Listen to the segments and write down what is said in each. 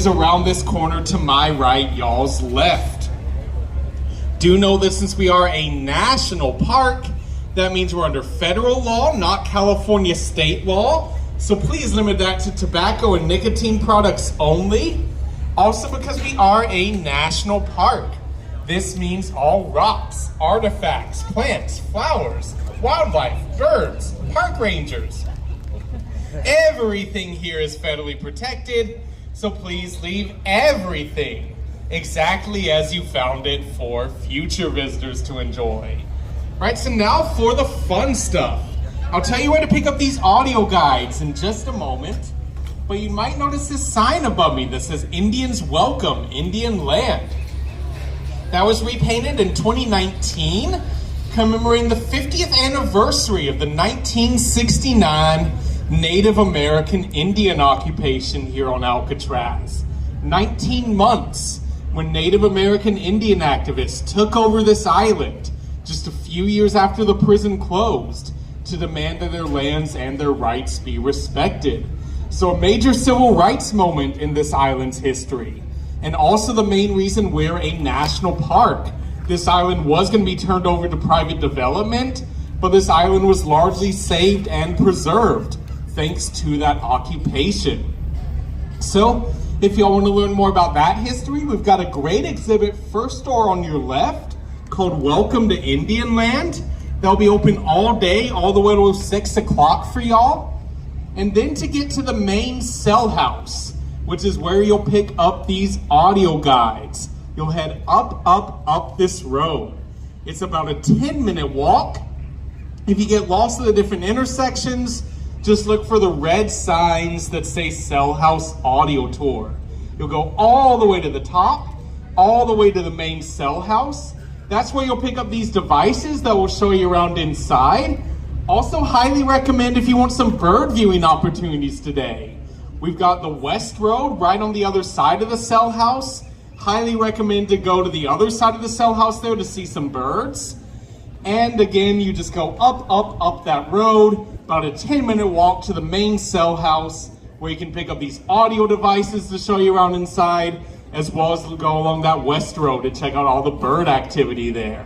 is around this corner to my right, y'all's left. Do know that since we are a national park, that means we're under federal law, not California state law. So please limit that to tobacco and nicotine products only. Also, because we are a national park, this means all rocks, artifacts, plants, flowers, wildlife, birds, park rangers. Everything here is federally protected, so please leave everything exactly as you found it for future visitors to enjoy. Right, so now for the fun stuff. I'll tell you where to pick up these audio guides in just a moment, but you might notice this sign above me that says Indians Welcome, Indian Land. That was repainted in 2019, commemorating the 50th anniversary of the 1969 Native American Indian occupation here on Alcatraz. 19 months when Native American Indian activists took over this island just a few years after the prison closed to demand that their lands and their rights be respected. So a major civil rights moment in this island's history, and also the main reason we're a national park. This island was going to be turned over to private development, but this island was largely saved and preserved thanks to that occupation. So if y'all want to learn more about that history, we've got a great exhibit first door on your left called Welcome to Indian Land. They'll be open all day, all the way till 6 o'clock for y'all. And then to get to the main cell house, which is where you'll pick up these audio guides. You'll head up this road. It's about a 10-minute walk. If you get lost at the different intersections, just look for the red signs that say Cell House Audio Tour. You'll go all the way to the top, all the way to the main cell house. That's where you'll pick up these devices that will show you around inside. Also, highly recommend if you want some bird viewing opportunities today. We've got the West Road right on the other side of the cell house. Highly recommend to go to the other side of the cell house there to see some birds. And again, you just go up that road, about a 10-minute walk to the main cell house where you can pick up these audio devices to show you around inside, as well as go along that West Road to check out all the bird activity there.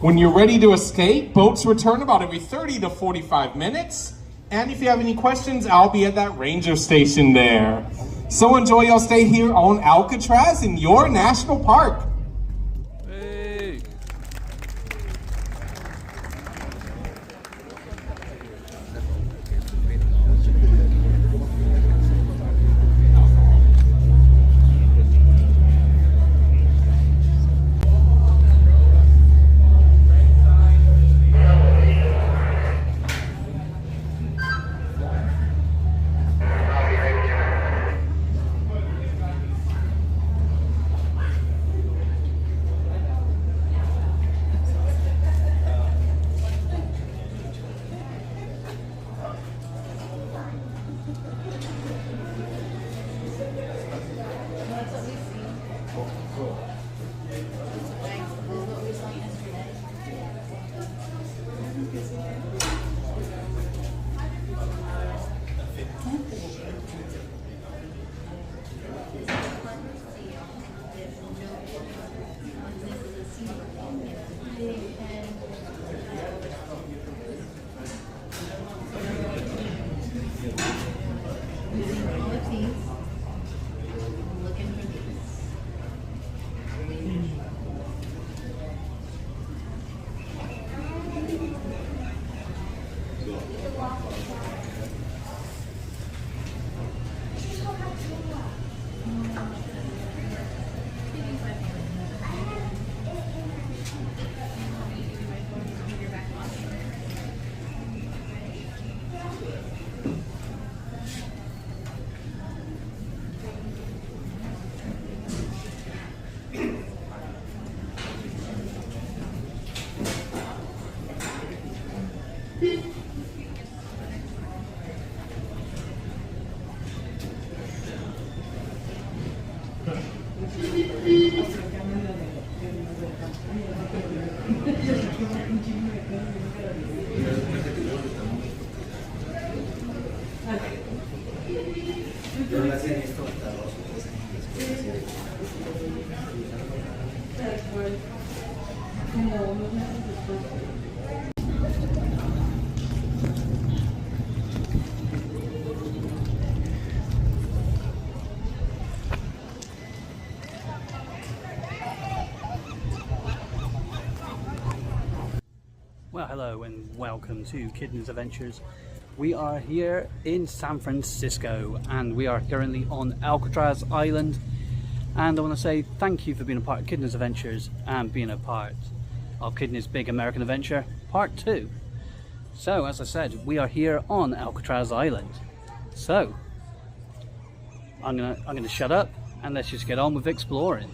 When you're ready to escape, boats return about every 30 to 45 minutes. And if you have any questions, I'll be at that ranger station there. So enjoy your stay here on Alcatraz in your national park. Hey. Pero hacen esto hasta 2 o 3 años. Well, hello and welcome to Kidney's Adventures. We are here in San Francisco and we are currently on Alcatraz Island, and I want to say thank you for being a part of Kidney's Adventures and being a part of Kidney's Big American Adventure Part 2. So, as I said, we are here on Alcatraz Island. So, I'm gonna shut up and let's just get on with exploring.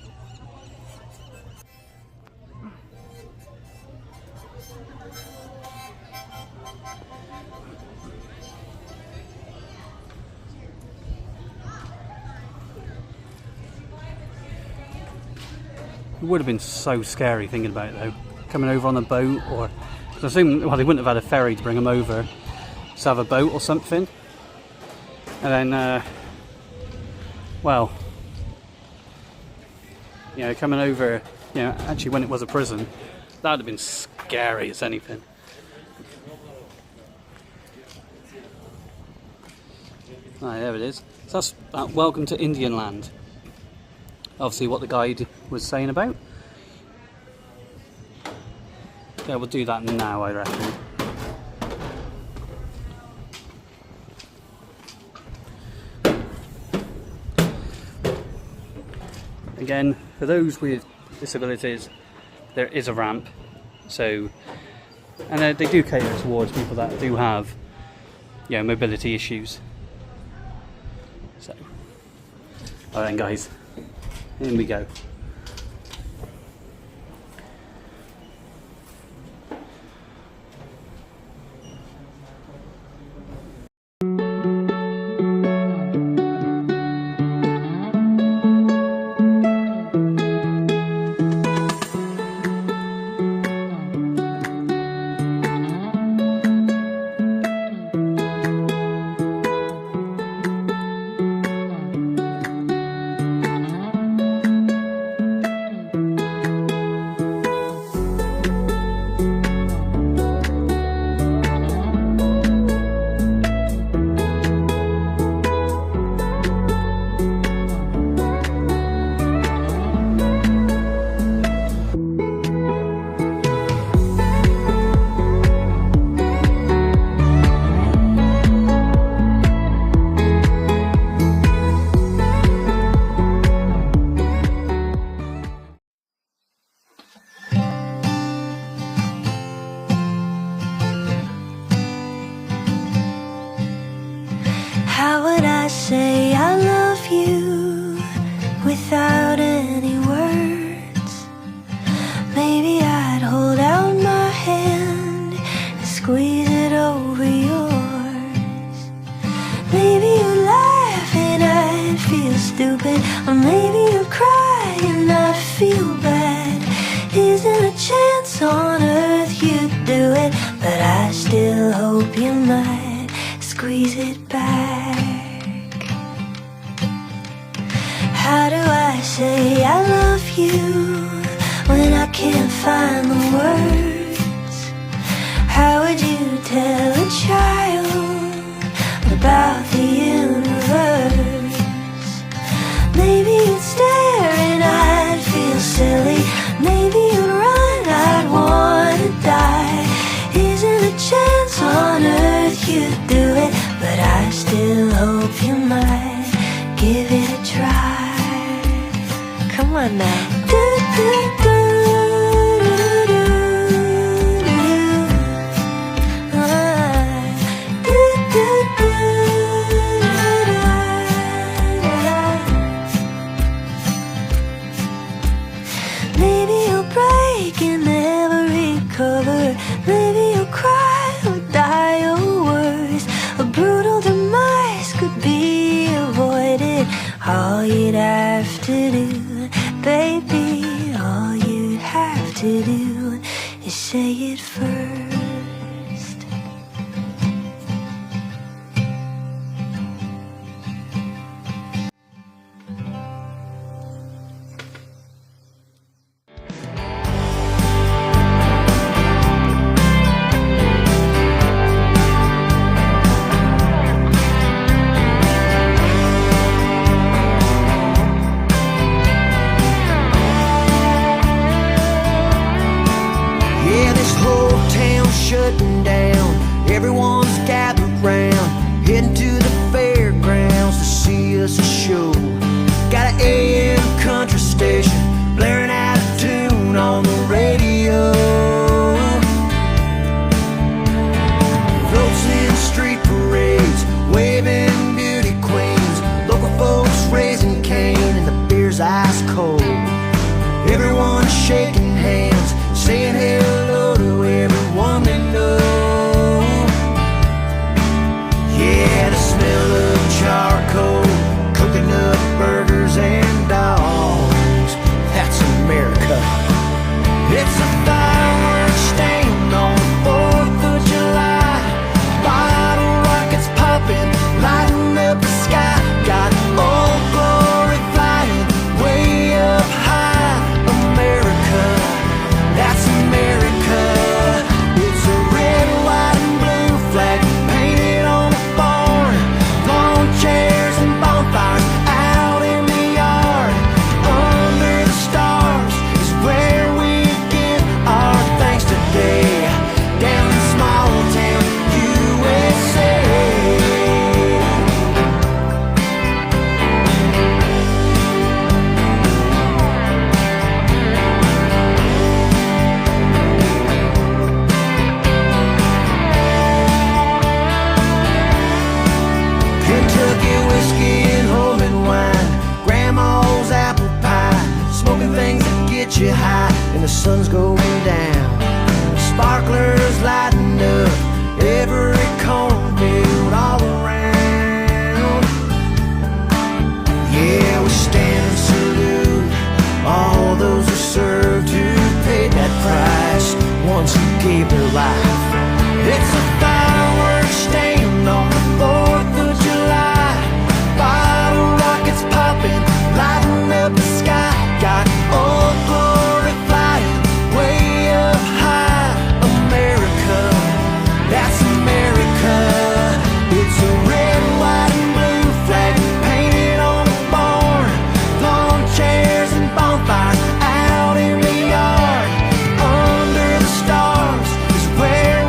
It would have been so scary thinking about it though, coming over on a boat, or I assume, well, they wouldn't have had a ferry to bring them over, so have a boat or something, and then well, you know, coming over, you know, actually when it was a prison, that would have been scary as anything. Ah, there it is. So that's welcome to Indian Land. Obviously what the guide was saying about. Yeah, we'll do that now, I reckon. Again, for those with disabilities, there is a ramp. So, and they do cater towards people that do have, you know, mobility issues. So, alright then guys. In we go. How would I say I love you without any words? Maybe I'd hold out my hand and squeeze it over yours. Maybe you'd laugh and I'd feel stupid, or maybe you'd cry and I'd feel bad. Isn't a chance on earth you'd do it, but I still hope you might squeeze it back. How do I say I love you when I can't find the words? How would you tell a child about the universe? Maybe you'd stare and I'd feel silly. Maybe you'd run, I'd wanna die. Isn't a chance on earth you'd do it, but I still hope you might give it a try. Come on now. Maybe you'll break and never recover. Maybe you'll cry or die or worse. A brutal demise could be avoided. All you'd have to do, baby, all you'd have to do is say it first. shutting down. Everyone's gathered round, heading to the fairgrounds to see us a show. Got an AM country station blaring out a tune on the radio. Floats in street parades, waving beauty queens. Local folks raising Cain and the beer's ice cold. Everyone shaking hands, saying hello to everyone they know. Yeah, the smell of charcoal, cooking up burgers and dogs. That's America. It's a fireworks stand on the 4th of July. Bottle rockets popping, lighting up the sky. Got old glory flying way up high. America, that's America. It's a red, white, and blue flag painted on the barn. Lawn chairs and bonfires out in the yard. Under the stars is where we give our thanks today. Down in small town USA. Kentucky whiskey and homemade wine, grandma's apple pie, smoking things that get you high and the sun's going down. Sparklers lighting up every cornfield all around. Yeah, we stand and salute all those who served, who paid that price once who gave their life. It's a fireworks stand on the 4th of July. Bottle rockets popping, lighting up the sky. Got old glory flying way up high. America, that's America. It's a red, white, and blue flag painted on the barn. Lawn chairs and bonfires out in the yard. Under the stars is where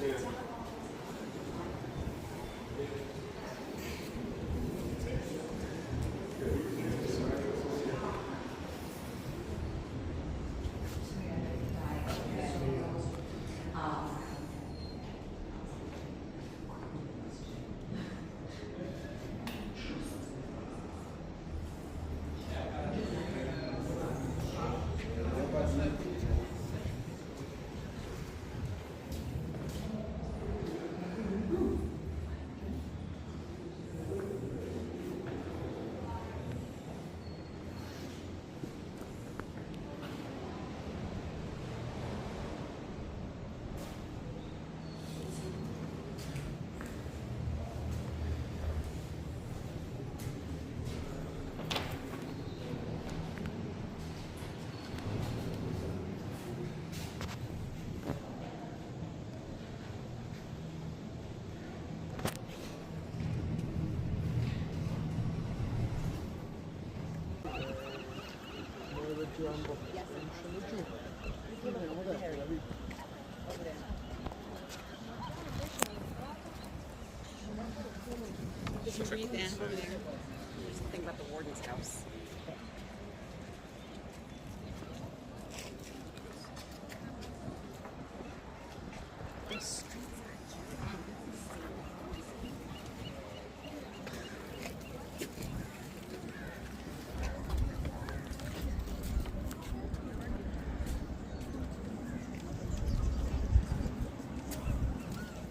Did you read that over there? There's something about the warden's house.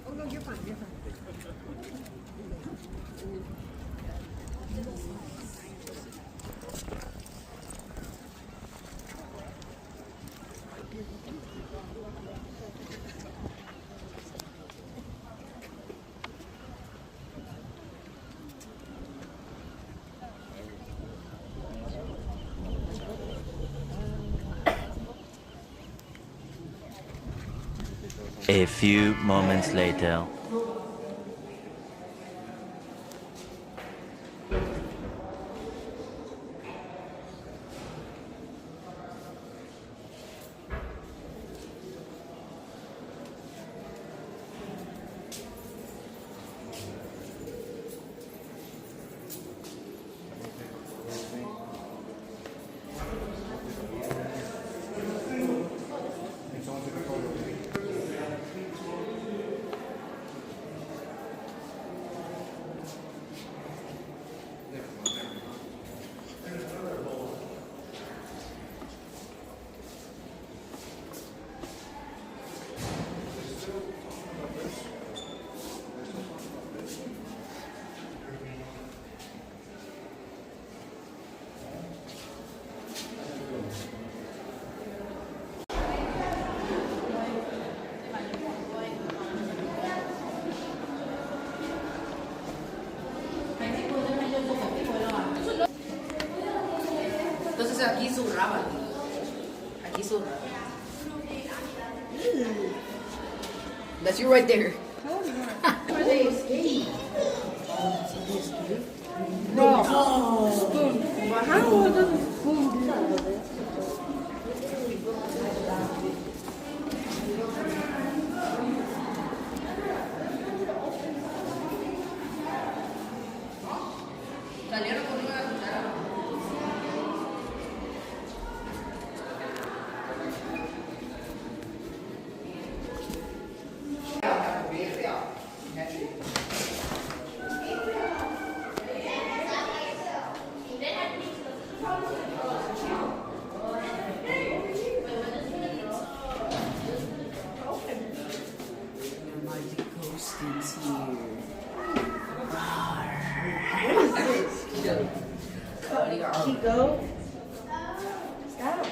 Oh no, you're fine, you're fine. A few moments later. Entonces aquí zurraba. Aquí zurraba. That's you right there. Where they escape? No. How does spoon do that? Salieron con una cuchara. Chico. Stop.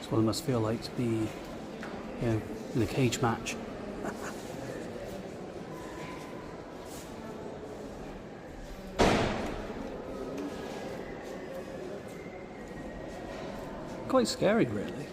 That's what it must feel like to be, you know, in a cage match. Quite scary, really.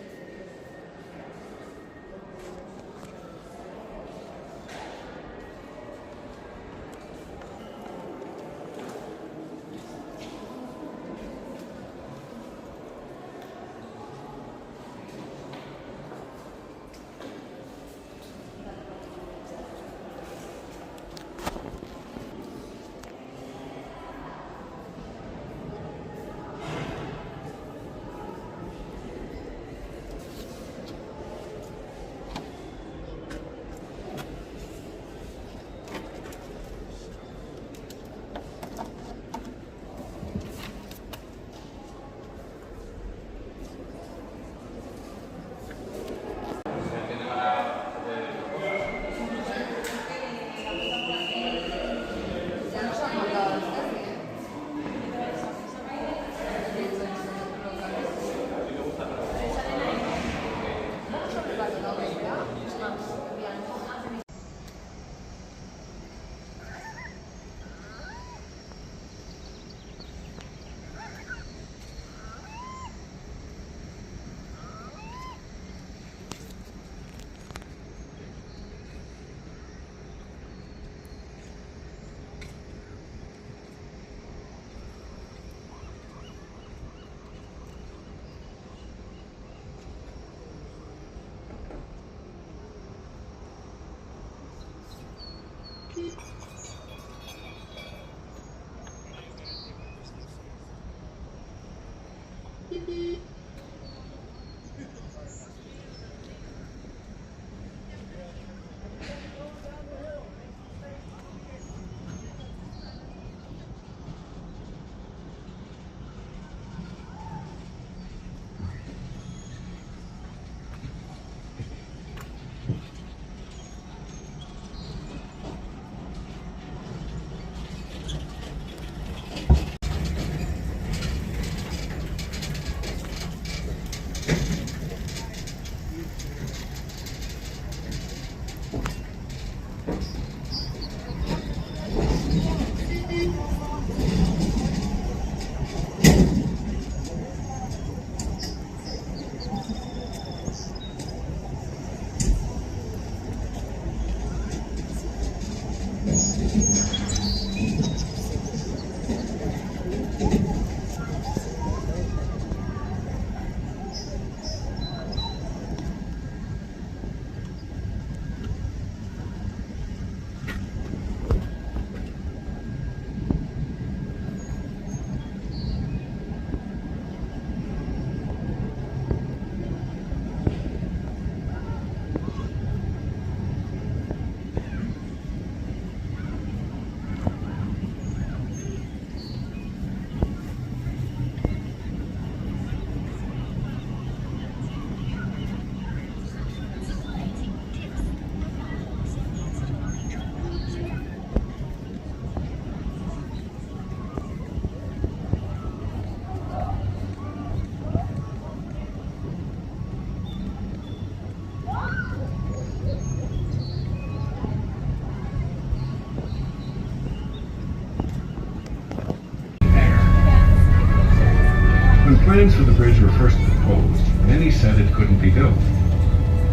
plans for the bridge were first proposed, many said it couldn't be built.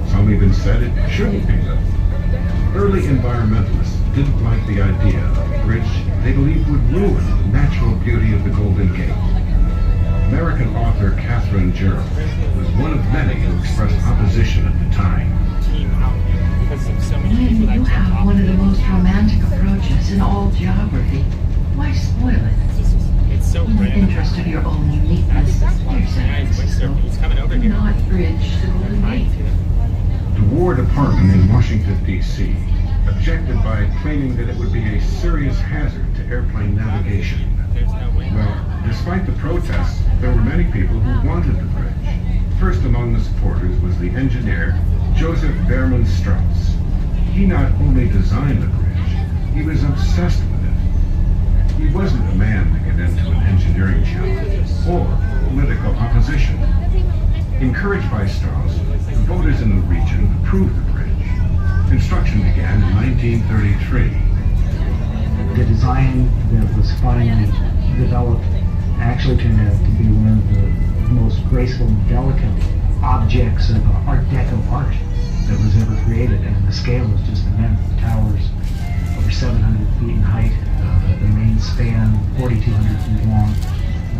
Some even said it shouldn't be built. Early environmentalists didn't like the idea of a bridge they believed would ruin the natural beauty of the Golden Gate. American author Catherine Gerald was one of many who expressed opposition at the time. When you have one of the most romantic approaches in all geography, why spoil it? It's so In the random. interest of your own uniqueness, dear San Francisco, He's coming over do here. not bridge the Golden Gate. The War Department in Washington, D.C. objected by claiming that it would be a serious hazard to airplane navigation. There's no way. Well, despite the protests, there were many people who wanted the bridge. First among the supporters was the engineer, Joseph Behrman Strauss. He not only designed the bridge, he was obsessed with it. He wasn't a man to get into an engineering challenge or political opposition. Encouraged by Strauss, the voters in the region approved the bridge. Construction began in 1933. The design that was finally developed actually turned out to be one of the most graceful and delicate objects of Art Deco art that was ever created, and the scale was just immense. The towers over 700 feet in height, the main span 4,200 feet long.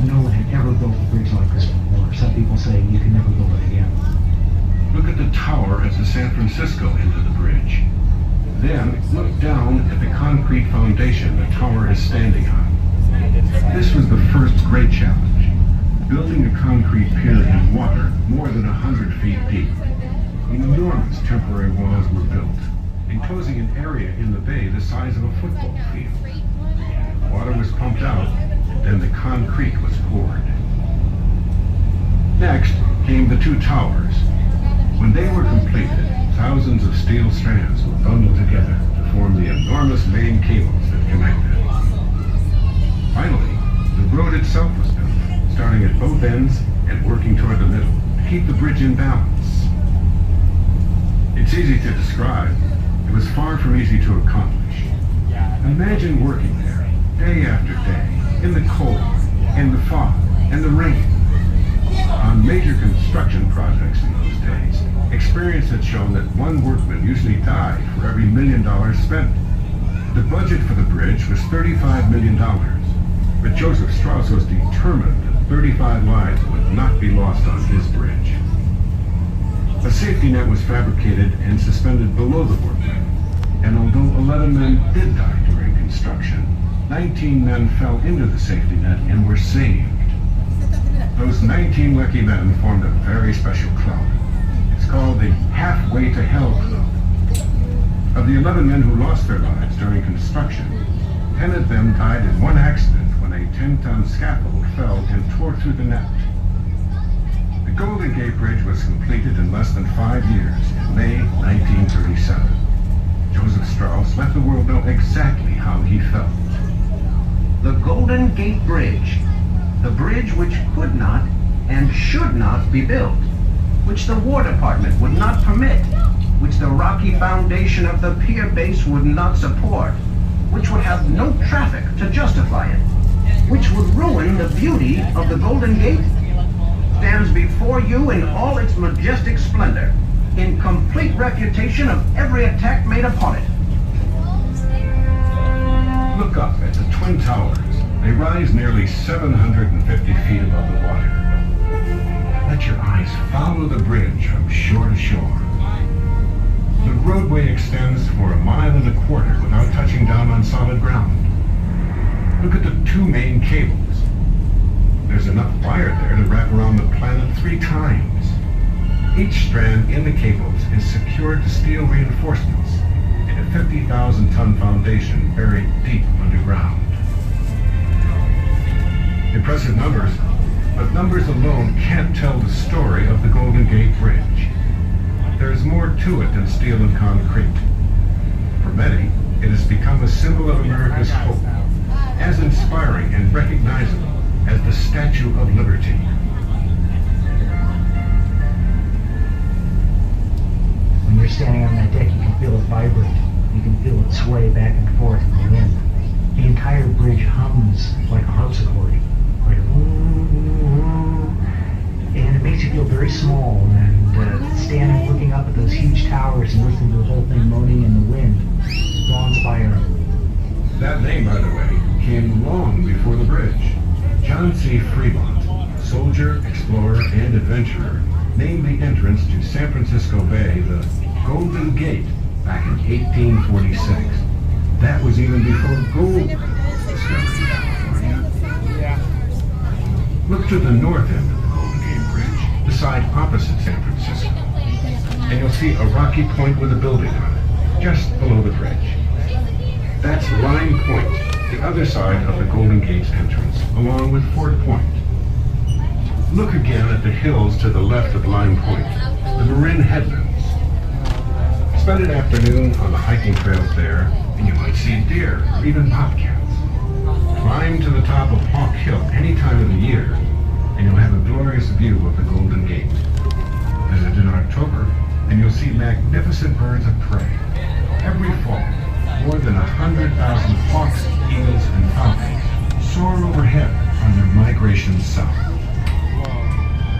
No one had ever built a bridge like this before. Some people say you can never build it again. Look at the tower at the San Francisco end of the bridge. Then look down at the concrete foundation the tower is standing on. This was the first great challenge, building a concrete pier in water more than 100 feet deep. Enormous temporary walls were built, enclosing an area in the bay the size of a football field. Water was pumped out, then the concrete was poured. Next came the two towers. When they were completed, thousands of steel strands were bundled together to form the enormous main cables that connected. Finally, the road itself was built, starting at both ends and working toward the middle to keep the bridge in balance. It's easy to describe. It was far from easy to accomplish. Imagine working there, day after day, in the cold, in the fog, and the rain. On major construction projects in those days, experience had shown that one workman usually died for every $1 million spent. The budget for the bridge was $35 million, but Joseph Strauss was determined that 35 lives would not be lost on his bridge. A safety net was fabricated and suspended below the workmen, and although 11 men did die during construction, 19 men fell into the safety net and were saved. Those 19 lucky men formed a very special club. It's called the Halfway to Hell Club. Of the 11 men who lost their lives during construction, 10 of them died in one accident when a 10-ton scaffold fell and tore through the net. The Golden Gate Bridge was completed in less than 5 years, in May 1937. Joseph Strauss let the world know exactly how he felt. The Golden Gate Bridge, the bridge which could not and should not be built, which the War Department would not permit, which the rocky foundation of the pier base would not support, which would have no traffic to justify it, which would ruin the beauty of the Golden Gate, stands before you in all its majestic splendor, in complete refutation of every attack made upon it. Look up at the Twin Towers. They rise nearly 750 feet above the water. Let your eyes follow the bridge from shore to shore. The roadway extends for 1.25 miles without touching down on solid ground. Look at the two main cables. There's enough wire there to wrap around the planet 3 times. Each strand in the cables is secured to steel reinforcements in a 50,000-ton foundation buried deep underground. Impressive numbers, but numbers alone can't tell the story of the Golden Gate Bridge. There is more to it than steel and concrete. For many, it has become a symbol of America's hope, as inspiring and recognizable as the Statue of Liberty. When you're standing on that deck, you can feel it vibrate. You can feel it sway back and forth in the wind. The entire bridge hums like a harpsichord. Like, ooh, ooh, ooh. very small, and standing looking up at those huge towers and listening to the whole thing moaning in the wind, awe-inspiring. That name, by the way, came long before the bridge. John C. Fremont, soldier, explorer, and adventurer, named the entrance to San Francisco Bay the Golden Gate back in 1846. That was even before gold was discovered in California. Look to the north end of the Golden Gate Bridge, the side opposite San Francisco, and you'll see a rocky point with a building on it, just below the bridge. That's Lime Point, the other side of the Golden Gate's entrance, along with Fort Point. Look again at the hills to the left of Lime Point, the Marin Headlands. Spend an afternoon on the hiking trails there, and you might see deer or even bobcats. Climb to the top of Hawk Hill any time of the year, and you'll have a glorious view of the Golden Gate. Visit in October, and you'll see magnificent birds of prey. Every fall, more than 100,000 hawks, eagles, and falcons soar overhead on their migration south.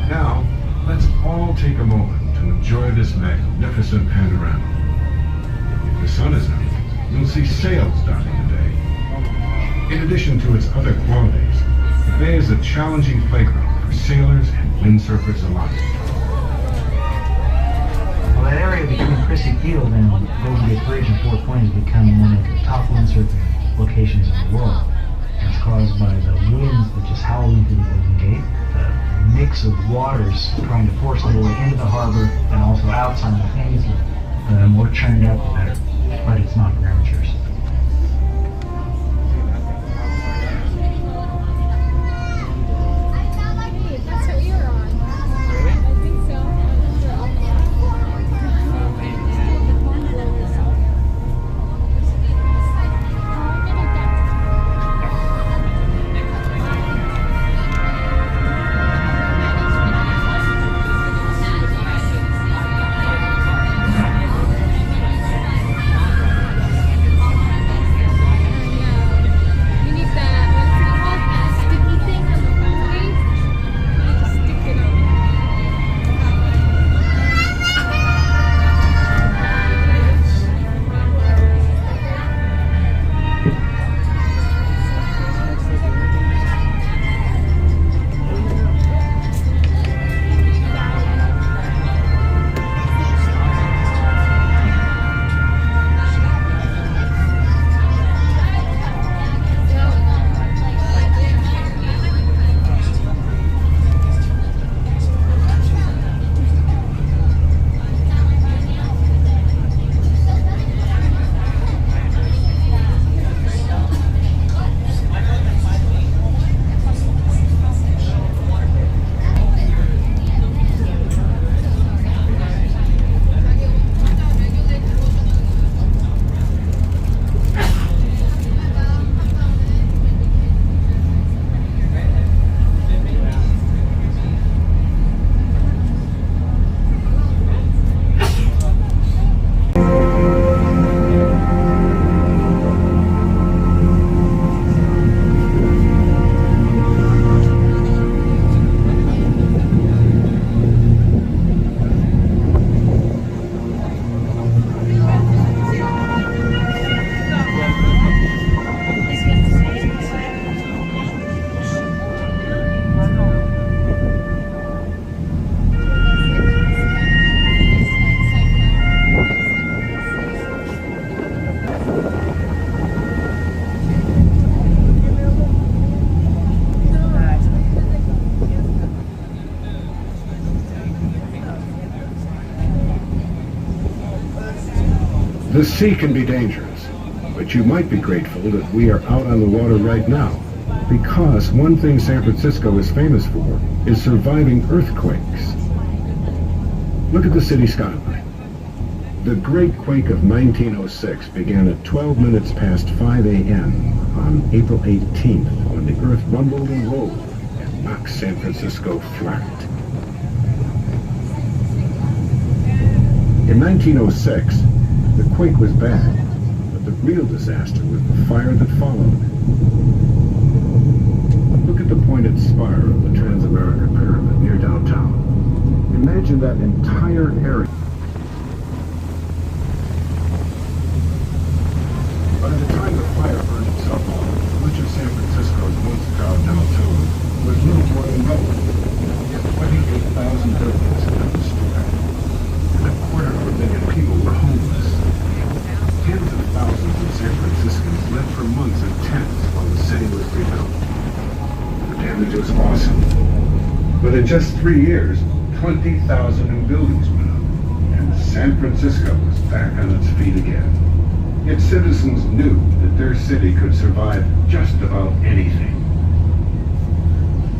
Now, let's all take a moment to enjoy this magnificent panorama. If the sun is out, you'll see sails dotting the bay. In addition to its other qualities, the bay is a challenging playground for sailors and windsurfers alike. Well, that area between Crissy Field and Golden Gate Bridge and Fort Point has become one of the top windsurfing locations in the world. And it's caused by the winds that just howl into the Golden Gate, the mix of waters trying to force their way into the harbor and also out simultaneously. The more churned up, the better. But it's not for amateurs. That's what you were on. Really? I think so. You need that, what's it called? That sticky thing on the phone case? You just stick it on. The sea can be dangerous, but you might be grateful that we are out on the water right now, because one thing San Francisco is famous for is surviving earthquakes. Look at the city skyline. The Great Quake of 1906 began at 12 minutes past 5 a.m. on April 18th, when the earth rumbled and rolled and knocked San Francisco flat. In 1906, the quake was bad, but the real disaster was the fire that followed. Look at the pointed spire of the Transamerica Pyramid near downtown. In Imagine that entire area. But at the time the fire burned itself off, much of San Francisco's once proud downtown was little more than rubble. Yet 28,000 buildings had been destroyed, and 250,000 people were homeless. Tens of thousands of San Franciscans lived for months in tents while the city was rebuilt. The damage was awesome. But in just 3 years, 20,000 new buildings went up, and San Francisco was back on its feet again. Its citizens knew that their city could survive just about anything.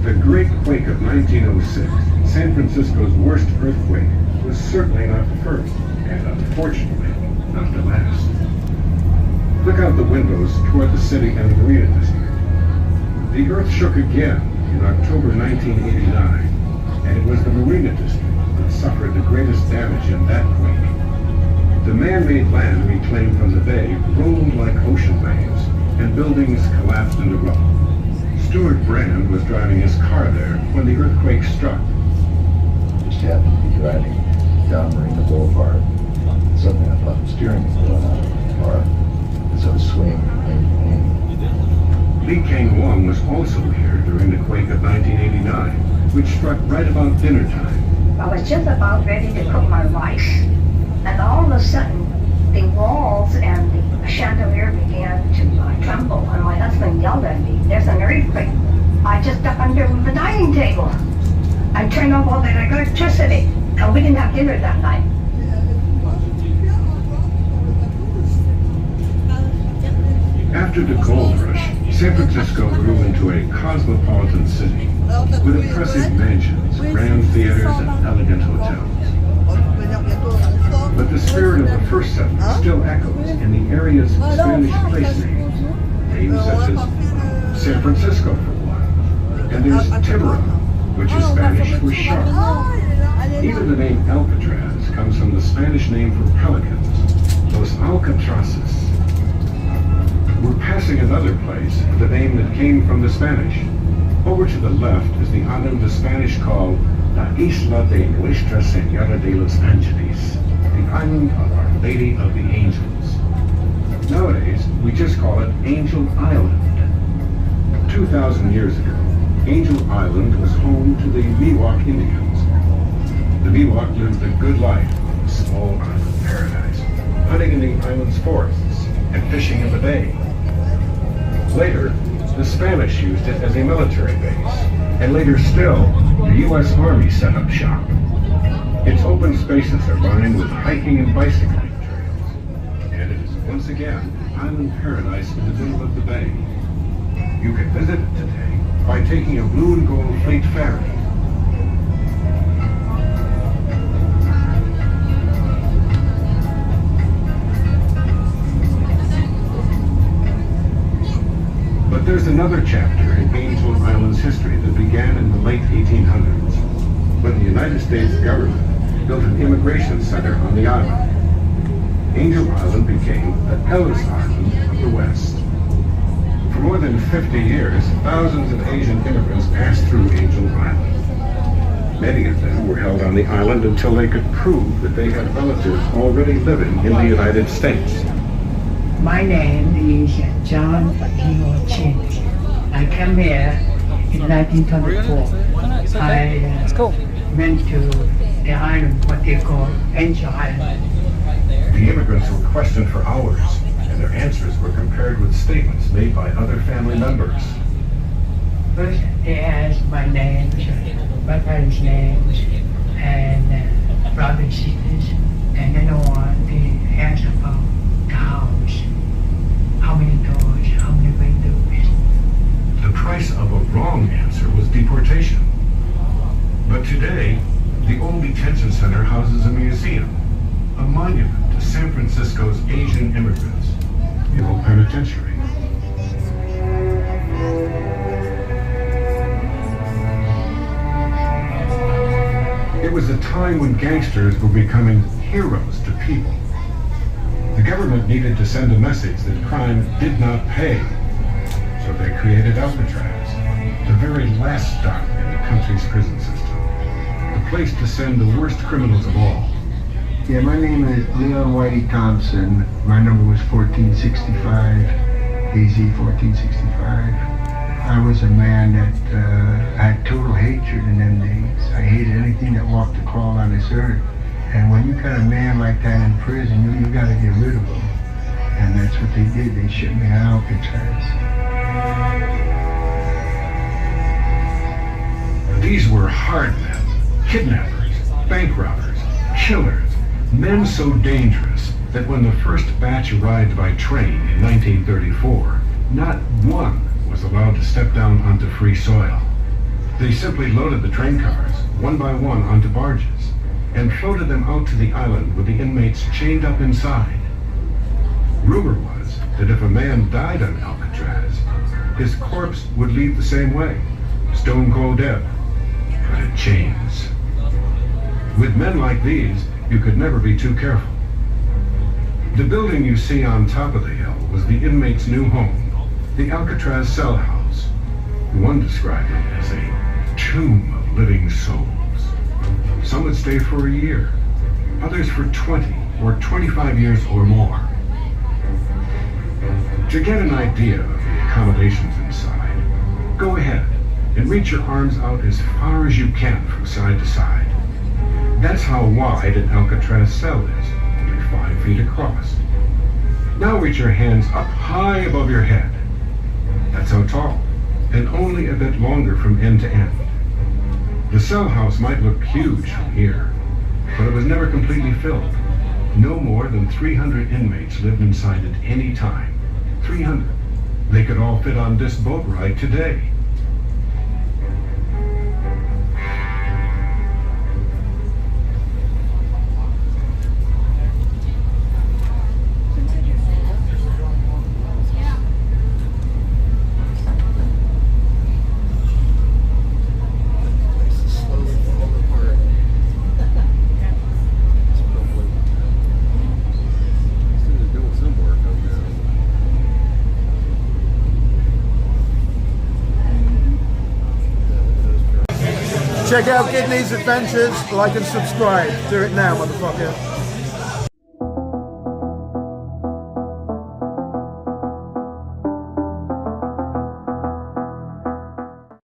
The Great Quake of 1906, San Francisco's worst earthquake, was certainly not the first, and unfortunately, not the last. Look out the windows toward the city and the Marina District. The earth shook again in October 1989, and it was the Marina District that suffered the greatest damage in that quake. The man-made land reclaimed from the bay rolled like ocean waves, and buildings collapsed into rubble. Stuart Brand was driving his car there when the earthquake struck. Just happened to be driving down Marina Boulevard. Suddenly I felt the steering wheel going out of the car as I was swinging from lane to lane. Lee Kang-wong was also here during the quake of 1989, which struck right about dinner time. I was just about ready to cook my rice, and all of a sudden, the walls and the chandelier began to tremble, and my husband yelled at me, "There's an earthquake." I just ducked under the dining table. I turned off all the electricity, and we didn't have dinner that night. After the gold rush, San Francisco grew into a cosmopolitan city with impressive mansions, grand theaters, and elegant hotels. But the spirit of the first settlement still echoes in the area's Spanish place names. Names such as San Francisco, for one. And there's Tiburon, which is Spanish for shark. Even the name Alcatraz comes from the Spanish name for pelicans, Los Alcatrazes. We're passing another place with a name that came from the Spanish. Over to the left is the island the Spanish call La Isla de Nuestra Señora de los Ángeles, the island of Our Lady of the Angels. Nowadays, we just call it Angel Island. 2,000 years ago, Angel Island was home to the Miwok Indians. The Miwok lived a good life on a small island paradise, hunting in the island's forests and fishing in the bay. Later, the Spanish used it as a military base, and later still, the U.S. Army set up shop. Its open spaces are lined with hiking and bicycling trails, and it is once again an island paradise in the middle of the bay. You can visit it today by taking a blue and gold fleet ferry. But there's another chapter in Angel Island's history that began in the late 1800s, when the United States government built an immigration center on the island. Angel Island became the Ellis Island of the West. For more than 50 years, thousands of Asian immigrants passed through Angel Island. Many of them were held on the island until they could prove that they had relatives already living in the United States. My name is John Timo Chin. I came here in 1924. I went to the island, what they call Angel Island. The immigrants were questioned for hours, and their answers were compared with statements made by other family members. First, they asked my name, my parents' names, and brothers, sisters, and then on, they asked about the house. How many doors, how many windows. The price of a wrong answer was deportation. But today, the old detention center houses a museum, a monument to San Francisco's Asian immigrants, the old penitentiary. It was a time when gangsters were becoming heroes to people. The government needed to send a message that crime did not pay, so they created Alcatraz, the very last stop in the country's prison system. The place to send the worst criminals of all. Yeah, my name is Leon Whitey Thompson. My number was 1465, AZ 1465. I was a man that had total hatred in them days. I hated anything that walked or crawled on this earth. And when you got a man like that in prison, you got to get rid of him. And that's what they did. They shipped me to Alcatraz. These were hard men, kidnappers, bank robbers, killers, men so dangerous that when the first batch arrived by train in 1934, not one was allowed to step down onto free soil. They simply loaded the train cars, one by one, onto barges, and floated them out to the island with the inmates chained up inside. Rumor was that if a man died on Alcatraz, his corpse would leave the same way, stone cold dead, but in chains. With men like these, you could never be too careful. The building you see on top of the hill was the inmate's new home, the Alcatraz cell house. One described it as a tomb of living souls. Some would stay for a year, others for 20 or 25 years or more. To get an idea of the accommodations inside, go ahead and reach your arms out as far as you can from side to side. That's how wide an Alcatraz cell is, only 5 feet across. Now reach your hands up high above your head. That's how tall, and only a bit longer from end to end. The cell house might look huge from here, but it was never completely filled. No more than 300 inmates lived inside at any time. 300. They could all fit on this boat ride today. Check out Kidney's Adventures, like and subscribe. Do it now, motherfucker.